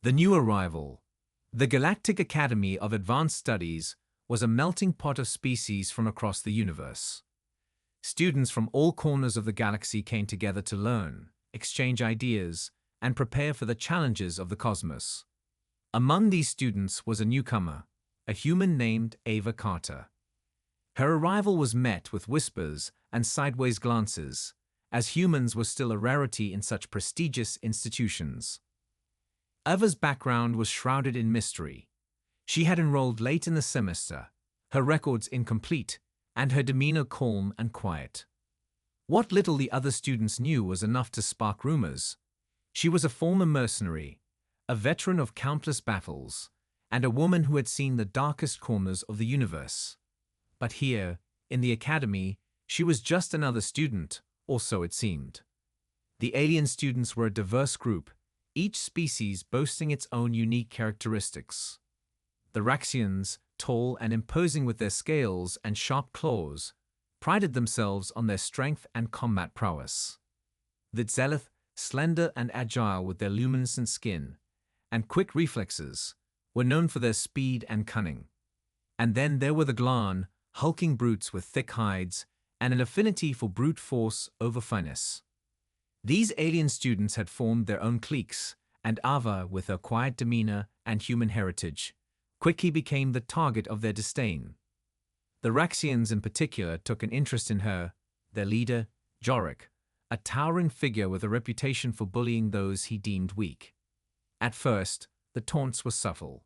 The new arrival. The Galactic Academy of Advanced Studies was a melting pot of species from across the universe. Students from all corners of the galaxy came together to learn, exchange ideas, and prepare for the challenges of the cosmos. Among these students was a newcomer, a human named Ava Carter. Her arrival was met with whispers and sideways glances, as humans were still a rarity in such prestigious institutions. Ava's background was shrouded in mystery. She had enrolled late in the semester, her records incomplete, and her demeanor calm and quiet. What little the other students knew was enough to spark rumors. She was a former mercenary, a veteran of countless battles, and a woman who had seen the darkest corners of the universe. But here, in the academy, she was just another student, or so it seemed. The alien students were a diverse group, each species boasting its own unique characteristics. The Raxians, tall and imposing with their scales and sharp claws, prided themselves on their strength and combat prowess. The Zelith, slender and agile with their luminescent skin and quick reflexes, were known for their speed and cunning. And then there were the Glan, hulking brutes with thick hides and an affinity for brute force over finesse. These alien students had formed their own cliques, and Ava, with her quiet demeanor and human heritage, quickly became the target of their disdain. The Raxians in particular took an interest in her, their leader, Jorik, a towering figure with a reputation for bullying those he deemed weak. At first, the taunts were subtle.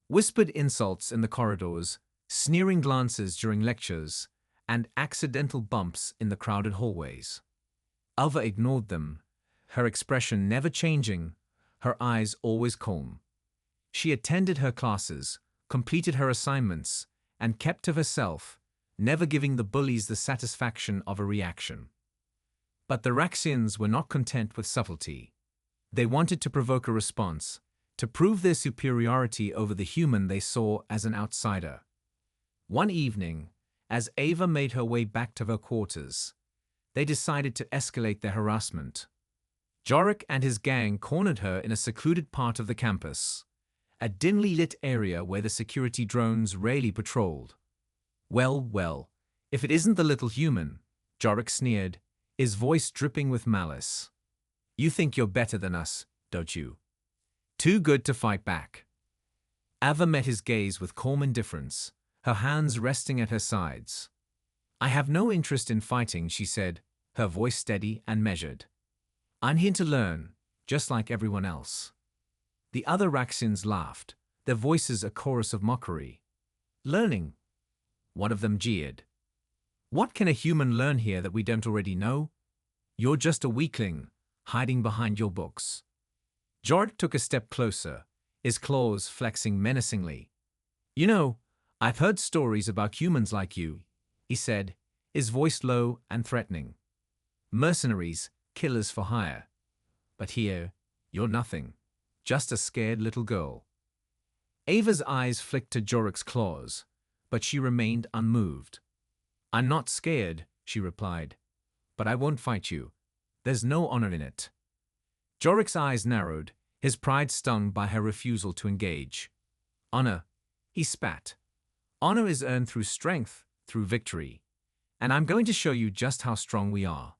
Whispered insults in the corridors, sneering glances during lectures, and accidental bumps in the crowded hallways. Ava ignored them, her expression never changing, her eyes always calm. She attended her classes, completed her assignments, and kept to herself, never giving the bullies the satisfaction of a reaction. But the Raxians were not content with subtlety. They wanted to provoke a response, to prove their superiority over the human they saw as an outsider. One evening, as Ava made her way back to her quarters, they decided to escalate their harassment. Jorik and his gang cornered her in a secluded part of the campus, a dimly lit area where the security drones rarely patrolled. Well, if it isn't the little human," Jorik sneered, his voice dripping with malice. "You think you're better than us, don't you? Too good to fight back." Ava met his gaze with calm indifference, her hands resting at her sides. "I have no interest in fighting," she said, her voice steady and measured. "I'm here to learn, just like everyone else." The other Raxians laughed, their voices a chorus of mockery. "Learning?" One of them jeered. "What can a human learn here that we don't already know? You're just a weakling, hiding behind your books." Jorik took a step closer, his claws flexing menacingly. "You know, I've heard stories about humans like you," he said, his voice low and threatening. "Mercenaries, killers for hire. But here, you're nothing, just a scared little girl." Ava's eyes flicked to Jorik's claws, but she remained unmoved. "I'm not scared," she replied, "but I won't fight you. There's no honor in it." Jorik's eyes narrowed, his pride stung by her refusal to engage. "Honor," he spat. "Honor is earned through strength, through victory. And I'm going to show you just how strong we are."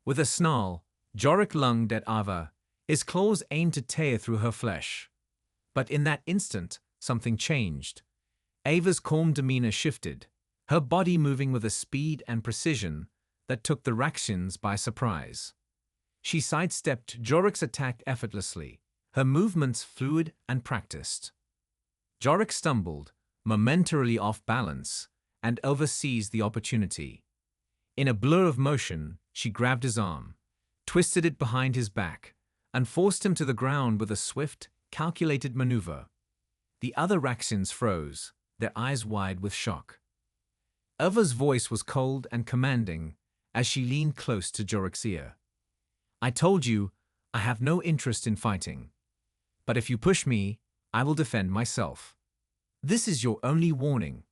With a snarl, Jorik lunged at Ava, his claws aimed to tear through her flesh. But in that instant, something changed. Ava's calm demeanor shifted, her body moving with a speed and precision that took the Raxians by surprise. She sidestepped Jorik's attack effortlessly, her movements fluid and practiced. Jorik stumbled, momentarily off balance, and Ava seized the opportunity. In a blur of motion, she grabbed his arm, twisted it behind his back, and forced him to the ground with a swift, calculated maneuver. The other Raxians froze, their eyes wide with shock. Ava's voice was cold and commanding as she leaned close to Jorik's ear. "I told you, I have no interest in fighting. But if you push me, I will defend myself. This is your only warning."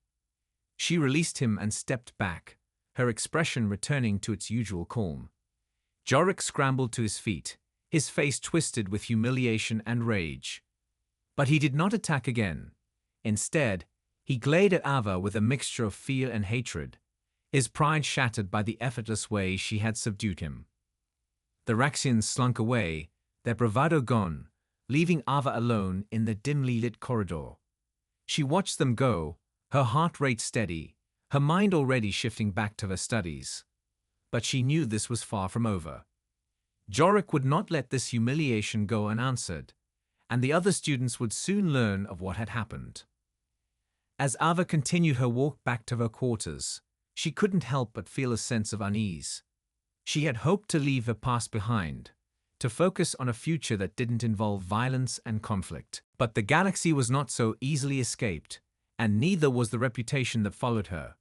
She released him and stepped back, her expression returning to its usual calm. Jorik scrambled to his feet, his face twisted with humiliation and rage. But he did not attack again. Instead, he glared at Ava with a mixture of fear and hatred, his pride shattered by the effortless way she had subdued him. The Raxians slunk away, their bravado gone, leaving Ava alone in the dimly lit corridor. She watched them go, her heart rate steady, her mind already shifting back to her studies. But she knew this was far from over. Jorik would not let this humiliation go unanswered, and the other students would soon learn of what had happened. As Ava continued her walk back to her quarters, she couldn't help but feel a sense of unease. She had hoped to leave her past behind, to focus on a future that didn't involve violence and conflict. But the galaxy was not so easily escaped, and neither was the reputation that followed her.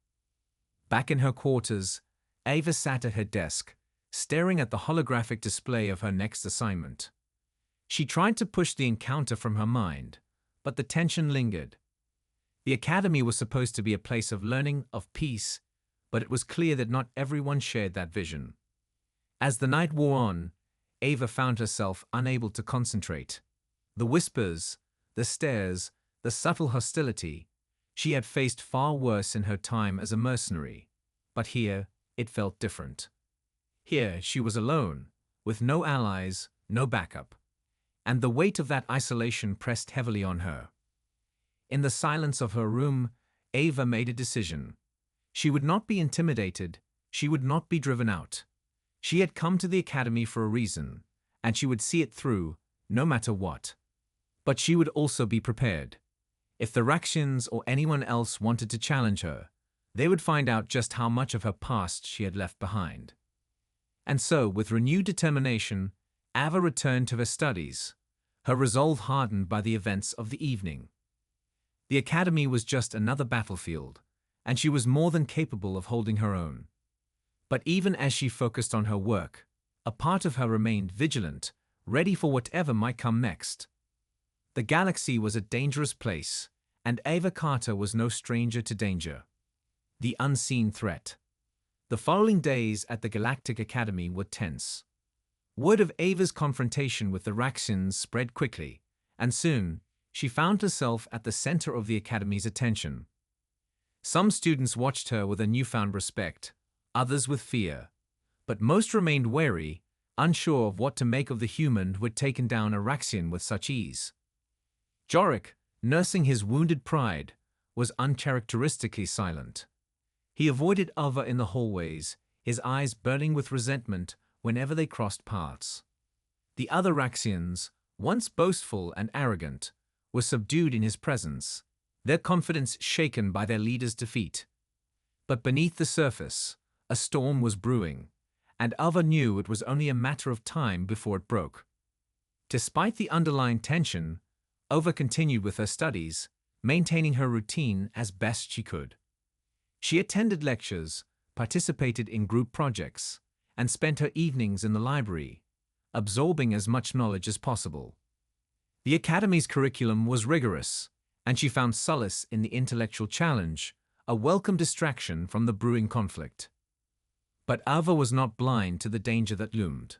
Back in her quarters, Ava sat at her desk, staring at the holographic display of her next assignment. She tried to push the encounter from her mind, but the tension lingered. The academy was supposed to be a place of learning, of peace, but it was clear that not everyone shared that vision. As the night wore on, Ava found herself unable to concentrate. The whispers, the stares, the subtle hostility, she had faced far worse in her time as a mercenary, but here it felt different. Here she was alone, with no allies, no backup, and the weight of that isolation pressed heavily on her. In the silence of her room, Ava made a decision. She would not be intimidated, she would not be driven out. She had come to the academy for a reason, and she would see it through, no matter what. But she would also be prepared. If the Raxians or anyone else wanted to challenge her, they would find out just how much of her past she had left behind. And so, with renewed determination, Ava returned to her studies, her resolve hardened by the events of the evening. The academy was just another battlefield, and she was more than capable of holding her own. But even as she focused on her work, a part of her remained vigilant, ready for whatever might come next. The galaxy was a dangerous place, and Ava Carter was no stranger to danger. The unseen threat. The following days at the Galactic Academy were tense. Word of Ava's confrontation with the Raxians spread quickly, and soon she found herself at the center of the Academy's attention. Some students watched her with a newfound respect, others with fear, but most remained wary, unsure of what to make of the human who had taken down a Raxian with such ease. Jorik, nursing his wounded pride, was uncharacteristically silent. He avoided Ava in the hallways, his eyes burning with resentment whenever they crossed paths. The other Raxians, once boastful and arrogant, were subdued in his presence, their confidence shaken by their leader's defeat. But beneath the surface, a storm was brewing, and Ava knew it was only a matter of time before it broke. Despite the underlying tension, Ava continued with her studies, maintaining her routine as best she could. She attended lectures, participated in group projects, and spent her evenings in the library, absorbing as much knowledge as possible. The Academy's curriculum was rigorous, and she found solace in the intellectual challenge, a welcome distraction from the brewing conflict. But Ava was not blind to the danger that loomed.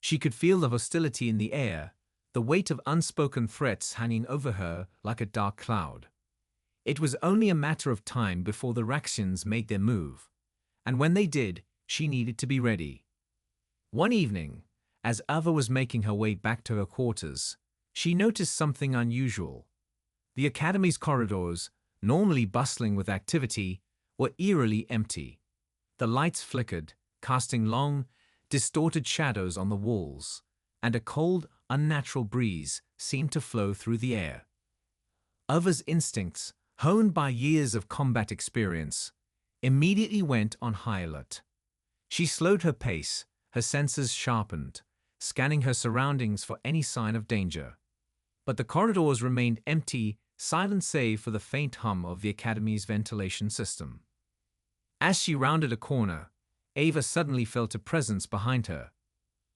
She could feel the hostility in the air, the weight of unspoken threats hanging over her like a dark cloud. It was only a matter of time before the Raxians made their move, and when they did, she needed to be ready. One evening, as Ava was making her way back to her quarters, she noticed something unusual. The Academy's corridors, normally bustling with activity, were eerily empty. The lights flickered, casting long, distorted shadows on the walls, and a cold, unnatural breeze seemed to flow through the air. Ava's instincts, honed by years of combat experience, immediately went on high alert. She slowed her pace, her senses sharpened, scanning her surroundings for any sign of danger. But the corridors remained empty, silent save for the faint hum of the Academy's ventilation system. As she rounded a corner, Ava suddenly felt a presence behind her.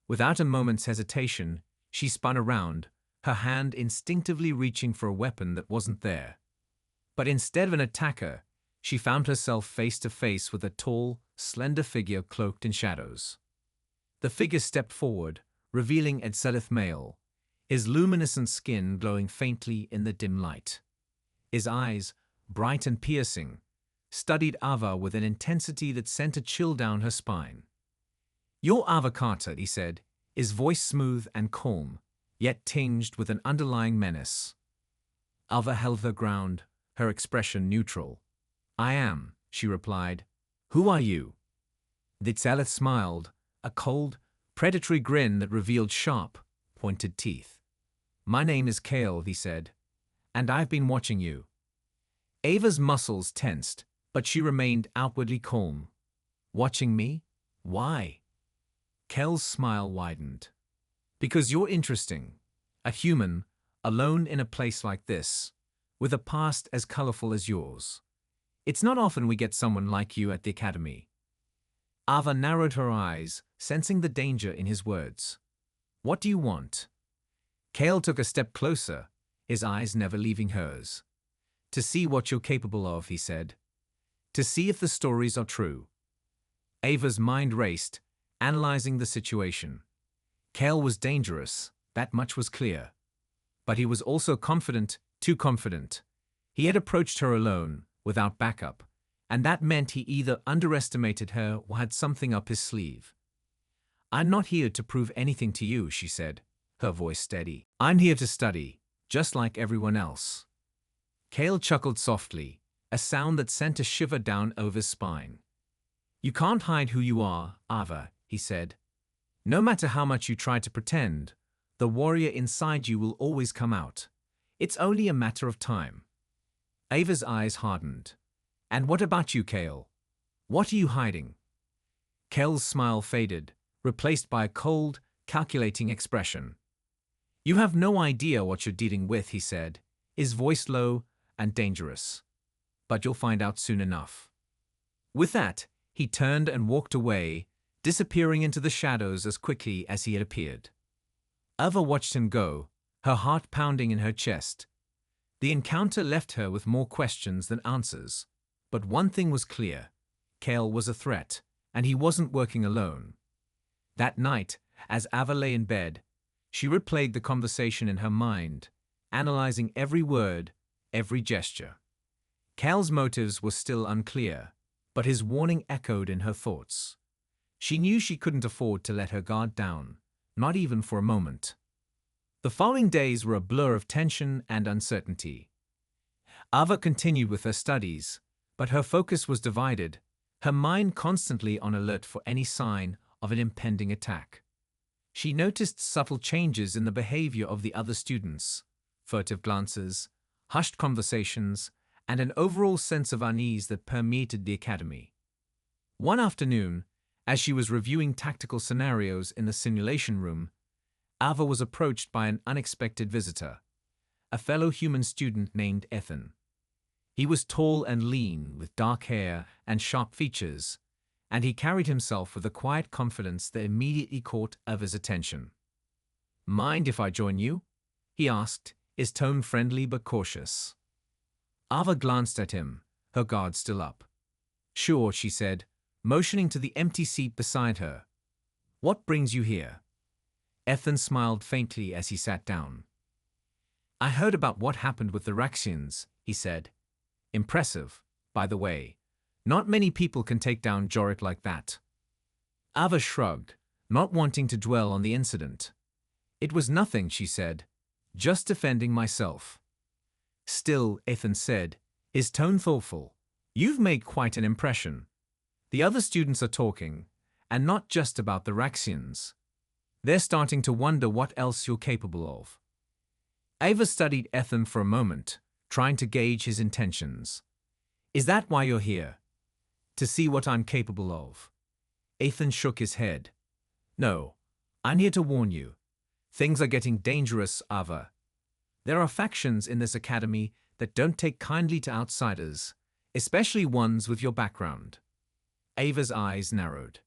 Without a moment's hesitation, she spun around, her hand instinctively reaching for a weapon that wasn't there. But instead of an attacker, she found herself face to face with a tall, slender figure cloaked in shadows. The figure stepped forward, revealing Edselith Mail, his luminescent skin glowing faintly in the dim light. His eyes, bright and piercing, studied Ava with an intensity that sent a chill down her spine. "Your Ava Carter," he said, his voice smooth and calm, yet tinged with an underlying menace. Ava held her ground, her expression neutral. "I am," she replied. "Who are you?" The Tzalith smiled, a cold, predatory grin that revealed sharp, pointed teeth. "My name is Kale," he said, "and I've been watching you." Ava's muscles tensed, but she remained outwardly calm. "Watching me? Why?" Kale's smile widened. "Because you're interesting. A human, alone in a place like this, with a past as colorful as yours. It's not often we get someone like you at the academy." Ava narrowed her eyes, sensing the danger in his words. "What do you want?" Kale took a step closer, his eyes never leaving hers. "To see what you're capable of," he said. "To see if the stories are true." Ava's mind raced, analyzing the situation. Kale was dangerous, that much was clear. But he was also confident, too confident. He had approached her alone, without backup, and that meant he either underestimated her or had something up his sleeve. "I'm not here to prove anything to you," she said, her voice steady. "I'm here to study, just like everyone else." Kale chuckled softly, a sound that sent a shiver down Ava's spine. "You can't hide who you are, Ava," he said. "No matter how much you try to pretend, the warrior inside you will always come out. It's only a matter of time." Ava's eyes hardened. "And what about you, Kale? What are you hiding?" Kale's smile faded, replaced by a cold, calculating expression. "You have no idea what you're dealing with," he said, his voice low and dangerous. "But you'll find out soon enough." With that, he turned and walked away, disappearing into the shadows as quickly as he had appeared. Ava watched him go, her heart pounding in her chest. The encounter left her with more questions than answers. But one thing was clear. Kale was a threat, and he wasn't working alone. That night, as Ava lay in bed, she replayed the conversation in her mind, analyzing every word, every gesture. Kale's motives were still unclear, but his warning echoed in her thoughts. She knew she couldn't afford to let her guard down, not even for a moment. The following days were a blur of tension and uncertainty. Ava continued with her studies, but her focus was divided, her mind constantly on alert for any sign of an impending attack. She noticed subtle changes in the behavior of the other students, furtive glances, hushed conversations, and an overall sense of unease that permeated the academy. One afternoon, as she was reviewing tactical scenarios in the simulation room, Ava was approached by an unexpected visitor, a fellow human student named Ethan. He was tall and lean, with dark hair and sharp features, and he carried himself with a quiet confidence that immediately caught Ava's attention. "Mind if I join you?" he asked, his tone friendly but cautious. Ava glanced at him, her guard still up. "Sure," she said, motioning to the empty seat beside her. "What brings you here?" Ethan smiled faintly as he sat down. "I heard about what happened with the Raxians," he said. "Impressive, by the way. Not many people can take down Jorik like that." Ava shrugged, not wanting to dwell on the incident. "It was nothing," she said. "Just defending myself." "Still," Ethan said, his tone thoughtful, "you've made quite an impression. The other students are talking, and not just about the Raxians. They're starting to wonder what else you're capable of." Ava studied Ethan for a moment, trying to gauge his intentions. "Is that why you're here? To see what I'm capable of?" Ethan shook his head. "No, I'm here to warn you. Things are getting dangerous, Ava. There are factions in this academy that don't take kindly to outsiders, especially ones with your background." Ava's eyes narrowed.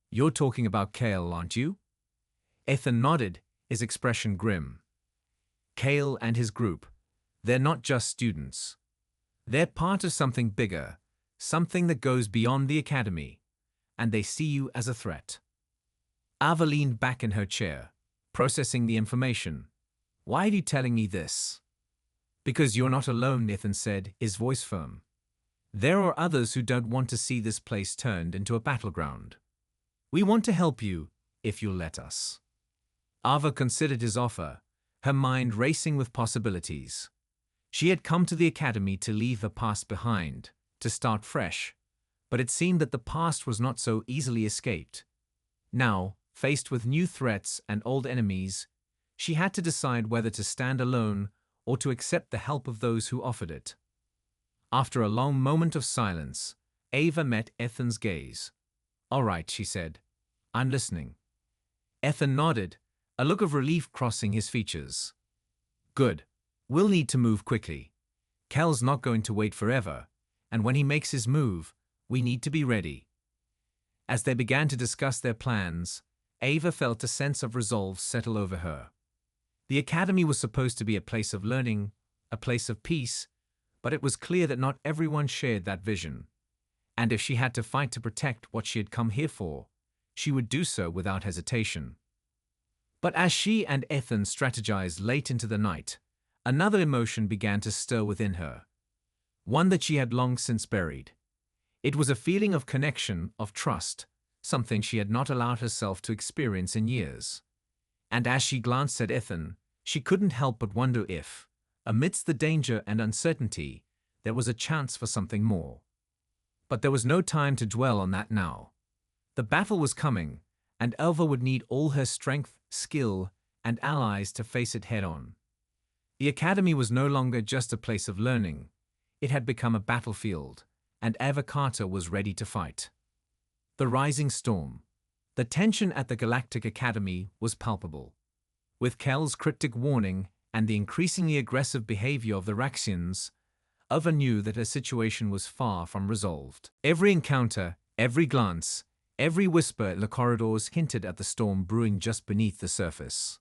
"You're talking about Kale, aren't you?" Ethan nodded, his expression grim. "Kale and his group, they're not just students. They're part of something bigger, something that goes beyond the academy, and they see you as a threat." Ava leaned back in her chair, processing the information. Why are you telling me this? Because you're not alone, Nathan said, his voice firm. There are others who don't want to see this place turned into a battleground. We want to help you, if you'll let us. Ava considered his offer, her mind racing with possibilities. She had come to the academy to leave the past behind, to start fresh, but it seemed that the past was not so easily escaped. Now, faced with new threats and old enemies, she had to decide whether to stand alone or to accept the help of those who offered it. After a long moment of silence, Ava met Ethan's gaze. "All right," she said. "I'm listening." Ethan nodded, a look of relief crossing his features. "Good. We'll need to move quickly. Kel's not going to wait forever, and when he makes his move, we need to be ready." As they began to discuss their plans, Ava felt a sense of resolve settle over her. The academy was supposed to be a place of learning, a place of peace, but it was clear that not everyone shared that vision. And if she had to fight to protect what she had come here for, she would do so without hesitation. But as she and Ethan strategized late into the night, another emotion began to stir within her, one that she had long since buried. It was a feeling of connection, of trust, something she had not allowed herself to experience in years. And as she glanced at Ethan, she couldn't help but wonder if, amidst the danger and uncertainty, there was a chance for something more. But there was no time to dwell on that now. The battle was coming, and Elva would need all her strength, skill, and allies to face it head-on. The academy was no longer just a place of learning. It had become a battlefield, and Ava Carter was ready to fight. The rising storm. The tension at the Galactic Academy was palpable. With Kel's cryptic warning and the increasingly aggressive behavior of the Raxians, Ava knew that her situation was far from resolved. Every encounter, every glance, every whisper in the corridors hinted at the storm brewing just beneath the surface.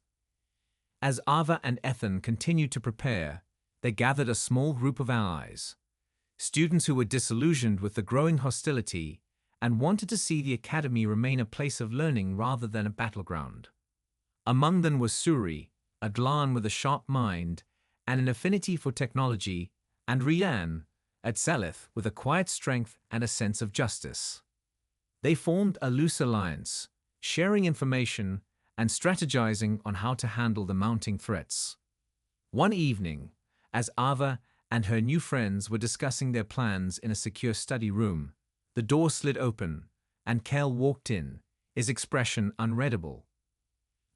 As Ava and Ethan continued to prepare, they gathered a small group of allies, students who were disillusioned with the growing hostility and wanted to see the academy remain a place of learning rather than a battleground. Among them was Suri, a Dlan with a sharp mind and an affinity for technology, and Rian, a Tselith with a quiet strength and a sense of justice. They formed a loose alliance, sharing information and strategizing on how to handle the mounting threats. One evening, as Ava and her new friends were discussing their plans in a secure study room, the door slid open, and Kel walked in, his expression unreadable.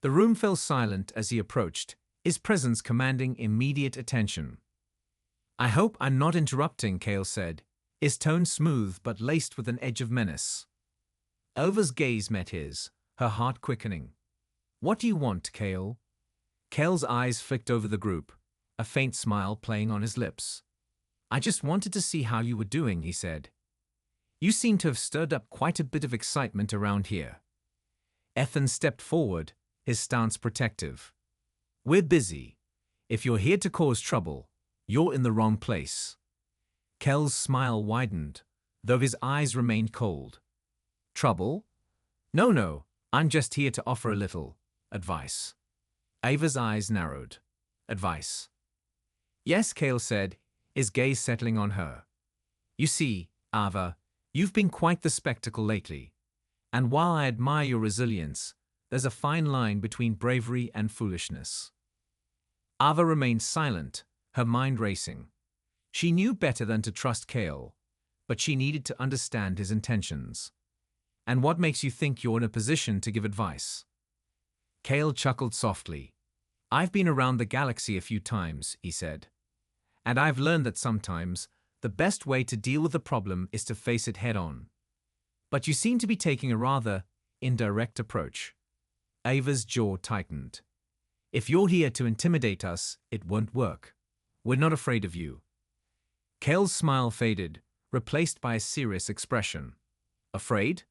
The room fell silent as he approached, his presence commanding immediate attention. "I hope I'm not interrupting," Kel said, his tone smooth but laced with an edge of menace. Elva's gaze met his, her heart quickening. "What do you want, Kel?" Kel's eyes flicked over the group, a faint smile playing on his lips. "I just wanted to see how you were doing," he said. "You seem to have stirred up quite a bit of excitement around here." Ethan stepped forward, his stance protective. "We're busy. If you're here to cause trouble, you're in the wrong place." Kel's smile widened, though his eyes remained cold. "Trouble? No, I'm just here to offer a little advice." Ava's eyes narrowed. "Advice?" "Yes," Kel said, his gaze settling on her. "You see, Ava, you've been quite the spectacle lately. And while I admire your resilience, there's a fine line between bravery and foolishness." Ava remained silent, her mind racing. She knew better than to trust Kel, but she needed to understand his intentions. "And what makes you think you're in a position to give advice?" Kel chuckled softly. "I've been around the galaxy a few times," he said. "And I've learned that sometimes the best way to deal with a problem is to face it head-on. But you seem to be taking a rather indirect approach." Ava's jaw tightened. "If you're here to intimidate us, it won't work. We're not afraid of you." Kel's smile faded, replaced by a serious expression. "Afraid?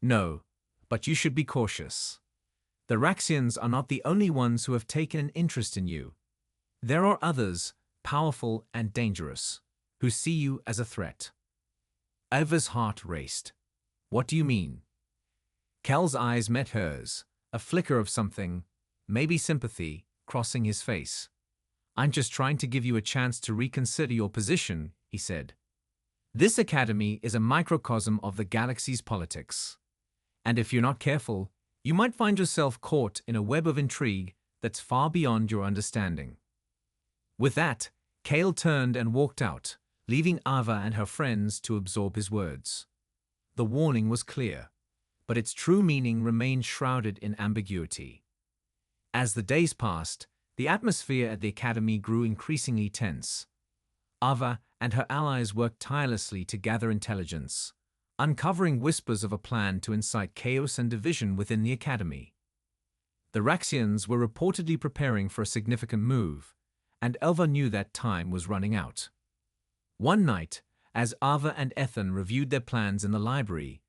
No, but you should be cautious. The Raxians are not the only ones who have taken an interest in you. There are others, powerful and dangerous, who see you as a threat." Ava's heart raced. "What do you mean?" Kel's eyes met hers, a flicker of something, maybe sympathy, crossing his face. "I'm just trying to give you a chance to reconsider your position," he said. "This academy is a microcosm of the galaxy's politics. And if you're not careful, you might find yourself caught in a web of intrigue that's far beyond your understanding." With that, Kale turned and walked out, leaving Ava and her friends to absorb his words. The warning was clear, but its true meaning remained shrouded in ambiguity. As the days passed, the atmosphere at the academy grew increasingly tense. Ava and her allies worked tirelessly to gather intelligence, uncovering whispers of a plan to incite chaos and division within the academy. The Raxians were reportedly preparing for a significant move, and Elva knew that time was running out. One night, as Ava and Ethan reviewed their plans in the library,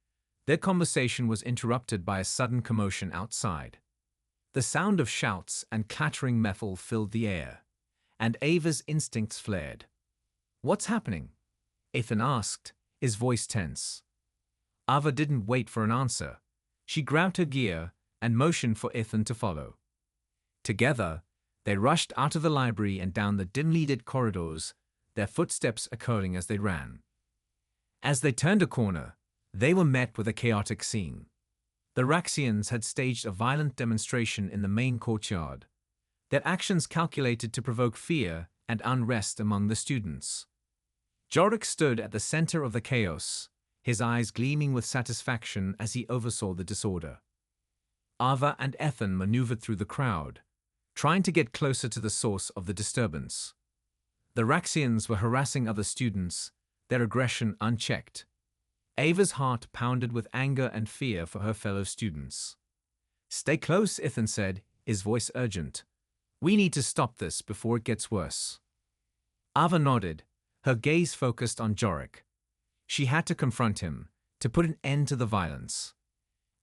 their conversation was interrupted by a sudden commotion outside. The sound of shouts and clattering metal filled the air, and Ava's instincts flared. "What's happening?" Ethan asked, his voice tense. Ava didn't wait for an answer. She grabbed her gear and motioned for Ethan to follow. Together, they rushed out of the library and down the dimly lit corridors, their footsteps echoing as they ran. As they turned a corner, they were met with a chaotic scene. The Raxians had staged a violent demonstration in the main courtyard, their actions calculated to provoke fear and unrest among the students. Jorik stood at the center of the chaos, his eyes gleaming with satisfaction as he oversaw the disorder. Ava and Ethan maneuvered through the crowd, trying to get closer to the source of the disturbance. The Raxians were harassing other students, their aggression unchecked. Ava's heart pounded with anger and fear for her fellow students. "Stay close," Ethan said, his voice urgent. "We need to stop this before it gets worse." Ava nodded, her gaze focused on Jorik. She had to confront him, to put an end to the violence.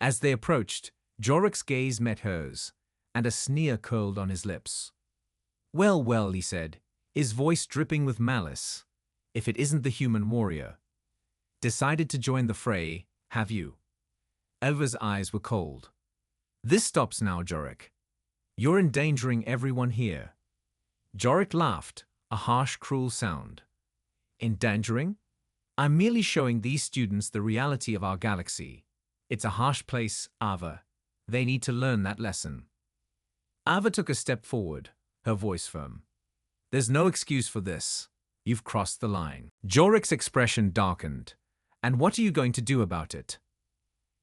As they approached, Jorik's gaze met hers, and a sneer curled on his lips. "Well, well," he said, his voice dripping with malice. "If it isn't the human warrior. Decided to join the fray, have you?" Ava's eyes were cold. "This stops now, Jorik. You're endangering everyone here." Jorik laughed, a harsh, cruel sound. "Endangering? I'm merely showing these students the reality of our galaxy. It's a harsh place, Ava. They need to learn that lesson." Ava took a step forward, her voice firm. "There's no excuse for this. You've crossed the line." Jorik's expression darkened. "And what are you going to do about it?"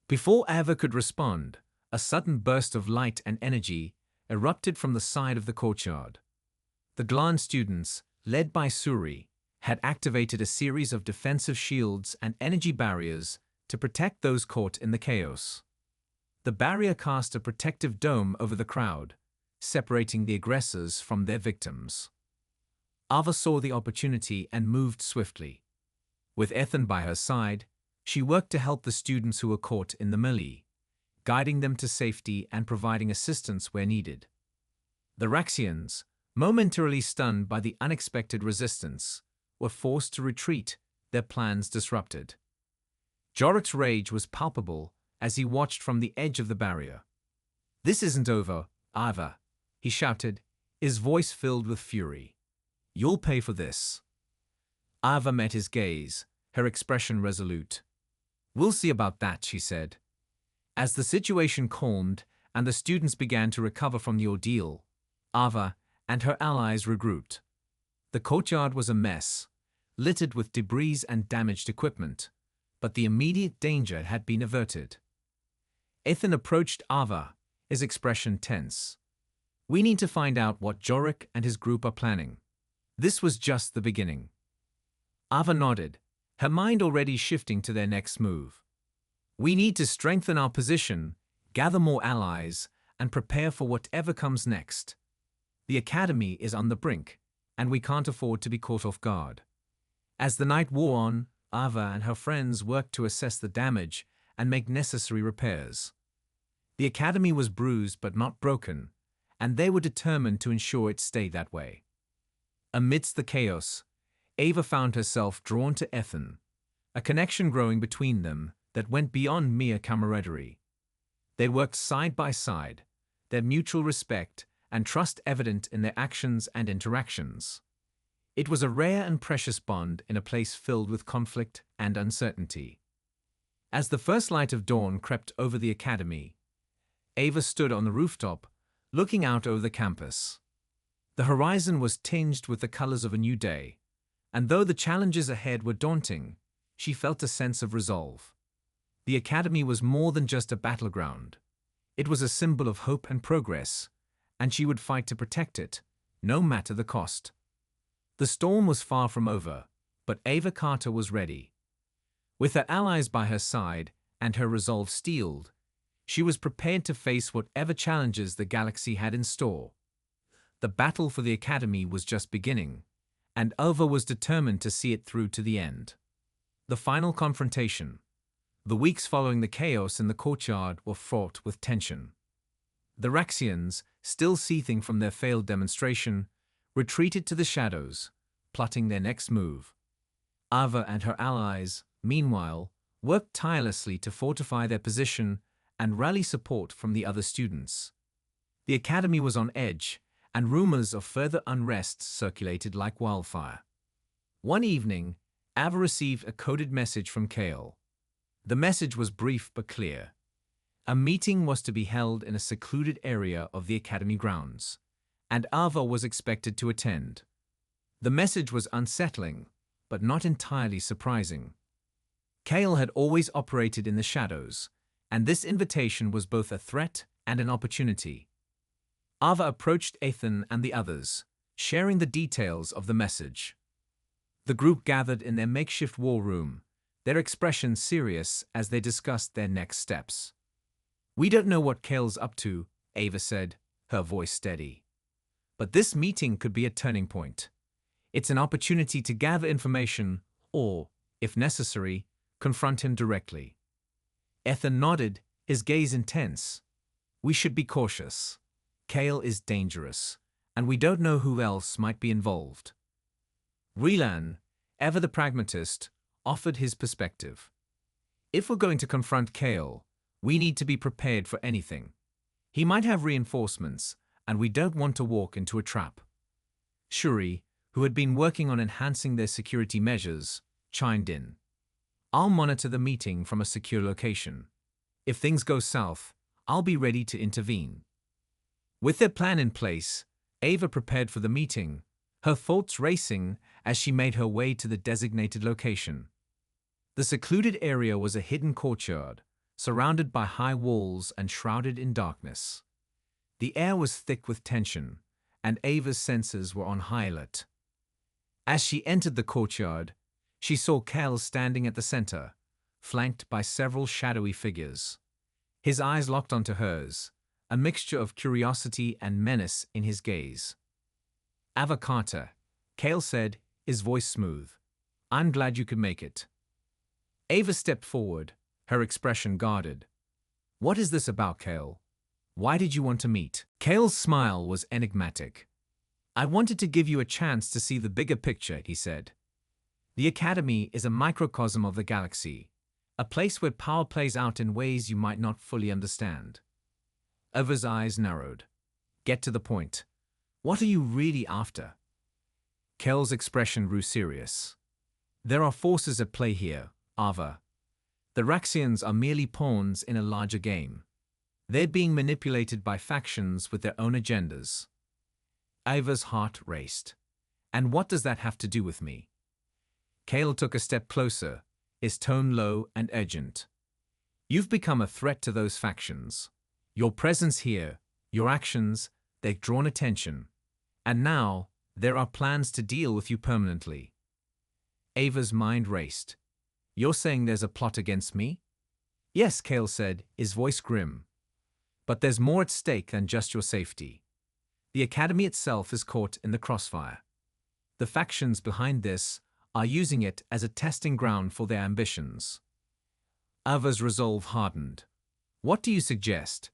Before Ava could respond, a sudden burst of light and energy erupted from the side of the courtyard. The Glan students, led by Suri, had activated a series of defensive shields and energy barriers to protect those caught in the chaos. The barrier cast a protective dome over the crowd, separating the aggressors from their victims. Ava saw the opportunity and moved swiftly. With Ethan by her side, she worked to help the students who were caught in the melee, guiding them to safety and providing assistance where needed. The Raxians, momentarily stunned by the unexpected resistance, were forced to retreat, their plans disrupted. Jorik's rage was palpable as he watched from the edge of the barrier. "This isn't over, Ava," he shouted, his voice filled with fury. "You'll pay for this." Ava met his gaze, her expression resolute. "We'll see about that," she said. As the situation calmed and the students began to recover from the ordeal, Ava and her allies regrouped. The courtyard was a mess, littered with debris and damaged equipment, but the immediate danger had been averted. Ethan approached Ava, his expression tense. "We need to find out what Jorik and his group are planning. This was just the beginning." Ava nodded, her mind already shifting to their next move. "We need to strengthen our position, gather more allies, and prepare for whatever comes next. The academy is on the brink, and we can't afford to be caught off guard." As the night wore on, Ava and her friends worked to assess the damage and make necessary repairs. The academy was bruised but not broken, and they were determined to ensure it stayed that way. Amidst the chaos, Ava found herself drawn to Ethan, a connection growing between them that went beyond mere camaraderie. They worked side by side, their mutual respect and trust evident in their actions and interactions. It was a rare and precious bond in a place filled with conflict and uncertainty. As the first light of dawn crept over the academy, Ava stood on the rooftop, looking out over the campus. The horizon was tinged with the colors of a new day, and though the challenges ahead were daunting, she felt a sense of resolve. The academy was more than just a battleground. It was a symbol of hope and progress, and she would fight to protect it, no matter the cost. The storm was far from over, but Ava Carter was ready. With her allies by her side and her resolve steeled, she was prepared to face whatever challenges the galaxy had in store. The battle for the academy was just beginning, and Ava was determined to see it through to the end. The final confrontation. The weeks following the chaos in the courtyard were fraught with tension. The Raxians, still seething from their failed demonstration, retreated to the shadows, plotting their next move. Ava and her allies, meanwhile, worked tirelessly to fortify their position and rally support from the other students. The academy was on edge, and rumors of further unrest circulated like wildfire. One evening, Ava received a coded message from Kale. The message was brief but clear. A meeting was to be held in a secluded area of the academy grounds, and Ava was expected to attend. The message was unsettling, but not entirely surprising. Kale had always operated in the shadows, and this invitation was both a threat and an opportunity. Ava approached Ethan and the others, sharing the details of the message. The group gathered in their makeshift war room, their expressions serious as they discussed their next steps. "We don't know what Kale's up to," Ava said, her voice steady. "But this meeting could be a turning point. It's an opportunity to gather information or, if necessary, confront him directly." Ethan nodded, his gaze intense. "We should be cautious. Kale is dangerous, and we don't know who else might be involved." Relan, ever the pragmatist, offered his perspective. "If we're going to confront Kale, we need to be prepared for anything. He might have reinforcements, and we don't want to walk into a trap." Shuri, who had been working on enhancing their security measures, chimed in. "I'll monitor the meeting from a secure location. If things go south, I'll be ready to intervene." With their plan in place, Ava prepared for the meeting, her thoughts racing as she made her way to the designated location. The secluded area was a hidden courtyard, surrounded by high walls and shrouded in darkness. The air was thick with tension, and Ava's senses were on high alert. As she entered the courtyard, she saw Kel standing at the center, flanked by several shadowy figures. His eyes locked onto hers, a mixture of curiosity and menace in his gaze. "Ava Carter," Kel said, his voice smooth. "I'm glad you could make it." Ava stepped forward, her expression guarded. "What is this about, Kel? Why did you want to meet?" Kel's smile was enigmatic. "I wanted to give you a chance to see the bigger picture," he said. "The Academy is a microcosm of the galaxy, a place where power plays out in ways you might not fully understand." Ava's eyes narrowed. "Get to the point. What are you really after?" Kel's expression grew serious. "There are forces at play here, Ava. The Raxians are merely pawns in a larger game. They're being manipulated by factions with their own agendas." Ava's heart raced. "And what does that have to do with me?" Kale took a step closer, his tone low and urgent. "You've become a threat to those factions. Your presence here, your actions, they've drawn attention. And now, there are plans to deal with you permanently." Ava's mind raced. "You're saying there's a plot against me?" "Yes," Kale said, his voice grim. "But there's more at stake than just your safety. The Academy itself is caught in the crossfire. The factions behind this are using it as a testing ground for their ambitions." Ava's resolve hardened. "What do you suggest?"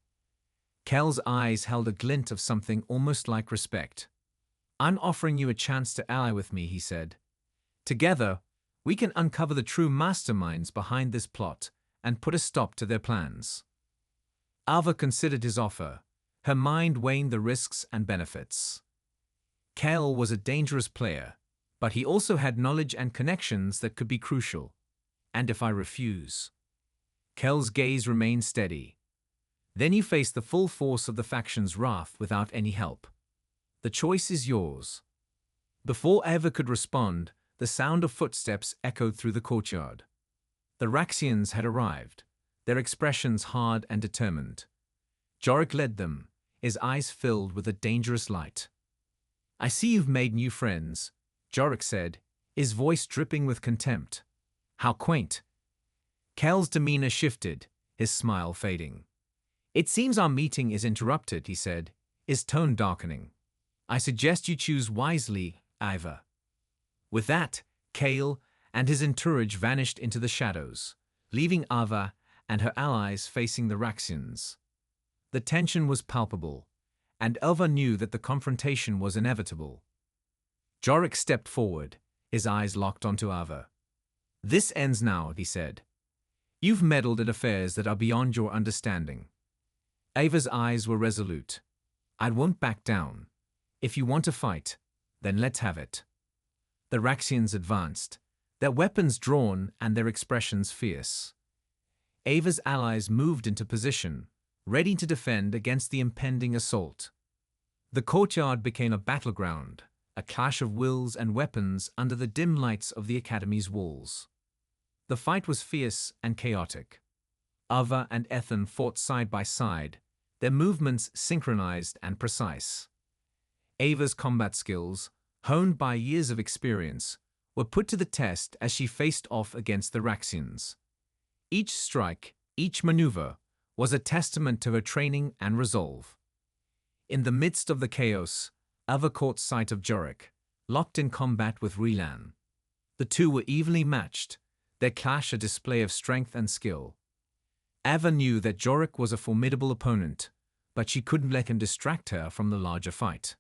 Kel's eyes held a glint of something almost like respect. "I'm offering you a chance to ally with me," he said. "Together, we can uncover the true masterminds behind this plot and put a stop to their plans." Ava considered his offer, Her mind weighing the risks and benefits. Kel was a dangerous player, but he also had knowledge and connections that could be crucial. And if I refuse? Kel's gaze remained steady. Then you face the full force of the faction's wrath without any help. The choice is yours. Before Eva could respond, the sound of footsteps echoed through the courtyard. The Raxians had arrived, their expressions hard and determined. Jorik led them, his eyes filled with a dangerous light. "I see you've made new friends," Jorik said, his voice dripping with contempt. "How quaint." Kel's demeanor shifted, his smile fading. "It seems our meeting is interrupted," he said, his tone darkening. "I suggest you choose wisely, Eva." With that, Kale and his entourage vanished into the shadows, leaving Ava and her allies facing the Raxians. The tension was palpable, and Elva knew that the confrontation was inevitable. Jorik stepped forward, his eyes locked onto Ava. "This ends now," he said. "You've meddled in affairs that are beyond your understanding." Ava's eyes were resolute. "I won't back down. If you want to fight, then let's have it." The Raxians advanced, their weapons drawn and their expressions fierce. Ava's allies moved into position, ready to defend against the impending assault. The courtyard became a battleground, a clash of wills and weapons under the dim lights of the Academy's walls. The fight was fierce and chaotic. Ava and Ethan fought side by side, their movements synchronized and precise. Ava's combat skills, honed by years of experience, were put to the test as she faced off against the Raxians. Each strike, each maneuver, was a testament to her training and resolve. In the midst of the chaos, Ava caught sight of Jorik, locked in combat with Relan. The two were evenly matched, their clash a display of strength and skill. Ava knew that Jorik was a formidable opponent, but she couldn't let him distract her from the larger fight.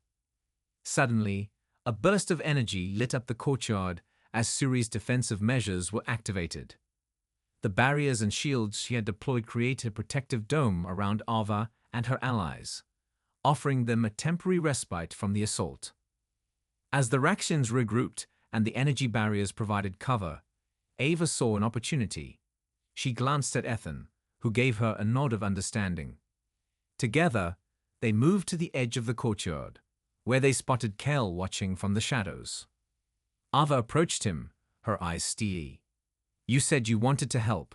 Suddenly, a burst of energy lit up the courtyard as Suri's defensive measures were activated. The barriers and shields she had deployed created a protective dome around Ava and her allies, offering them a temporary respite from the assault. As the Raxians regrouped and the energy barriers provided cover, Ava saw an opportunity. She glanced at Ethan, who gave her a nod of understanding. Together, they moved to the edge of the courtyard, where they spotted Kel watching from the shadows. Ava approached him, her eyes steely. "You said you wanted to help.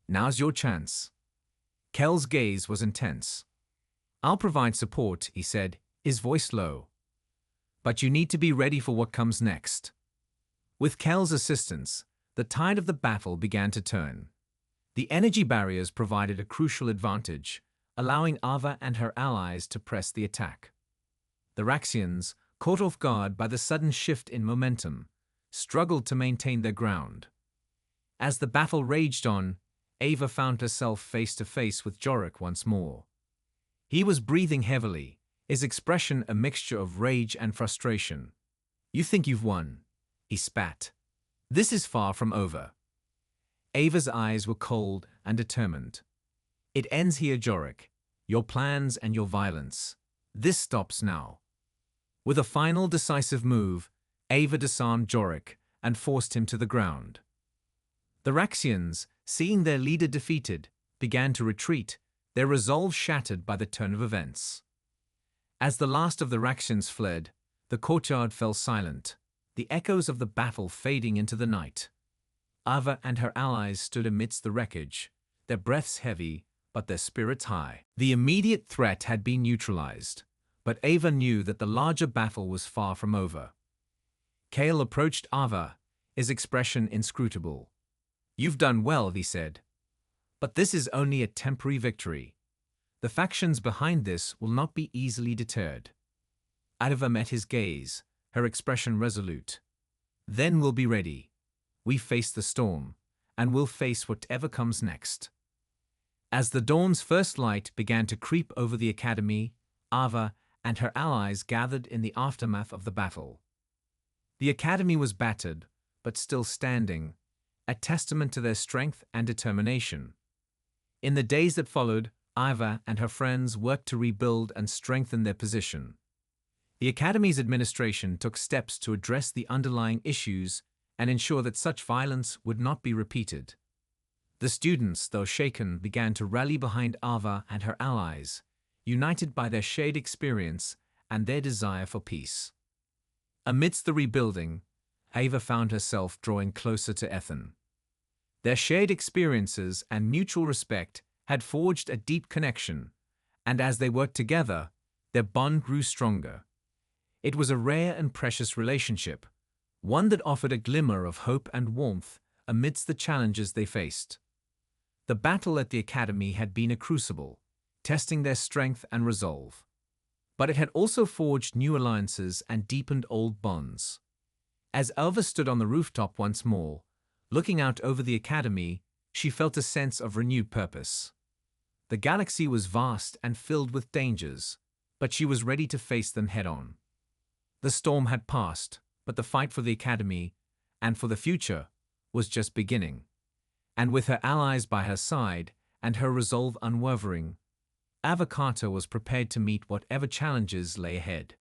Now's your chance." Kel's gaze was intense. "I'll provide support," he said, his voice low. "But you need to be ready for what comes next." With Kel's assistance, the tide of the battle began to turn. The energy barriers provided a crucial advantage, allowing Ava and her allies to press the attack. The Raxians, caught off guard by the sudden shift in momentum, struggled to maintain their ground. As the battle raged on, Ava found herself face to face with Jorik once more. He was breathing heavily, his expression a mixture of rage and frustration. "You think you've won," he spat. "This is far from over." Ava's eyes were cold and determined. "It ends here, Jorik. Your plans and your violence. This stops now." With a final decisive move, Ava disarmed Jorik and forced him to the ground. The Raxians, seeing their leader defeated, began to retreat, their resolve shattered by the turn of events. As the last of the Raxians fled, the courtyard fell silent, the echoes of the battle fading into the night. Ava and her allies stood amidst the wreckage, their breaths heavy, but their spirits high. The immediate threat had been neutralized, but Ava knew that the larger battle was far from over. Kale approached Ava, his expression inscrutable. "You've done well," he said. "But this is only a temporary victory. The factions behind this will not be easily deterred." Ava met his gaze, her expression resolute. "Then we'll be ready. We face the storm, and we'll face whatever comes next." As the dawn's first light began to creep over the academy, Ava and her allies gathered in the aftermath of the battle. The academy was battered, but still standing, a testament to their strength and determination. In the days that followed, Iva and her friends worked to rebuild and strengthen their position. The Academy's administration took steps to address the underlying issues and ensure that such violence would not be repeated. The students, though shaken, began to rally behind Ava and her allies, united by their shared experience and their desire for peace. Amidst the rebuilding, Ava found herself drawing closer to Ethan. Their shared experiences and mutual respect had forged a deep connection, and as they worked together, their bond grew stronger. It was a rare and precious relationship, one that offered a glimmer of hope and warmth amidst the challenges they faced. The battle at the Academy had been a crucible, testing their strength and resolve. But it had also forged new alliances and deepened old bonds. As Elva stood on the rooftop once more, looking out over the Academy, she felt a sense of renewed purpose. The galaxy was vast and filled with dangers, but she was ready to face them head-on. The storm had passed, but the fight for the Academy, and for the future, was just beginning. And with her allies by her side, and her resolve unwavering, Ava Carter was prepared to meet whatever challenges lay ahead.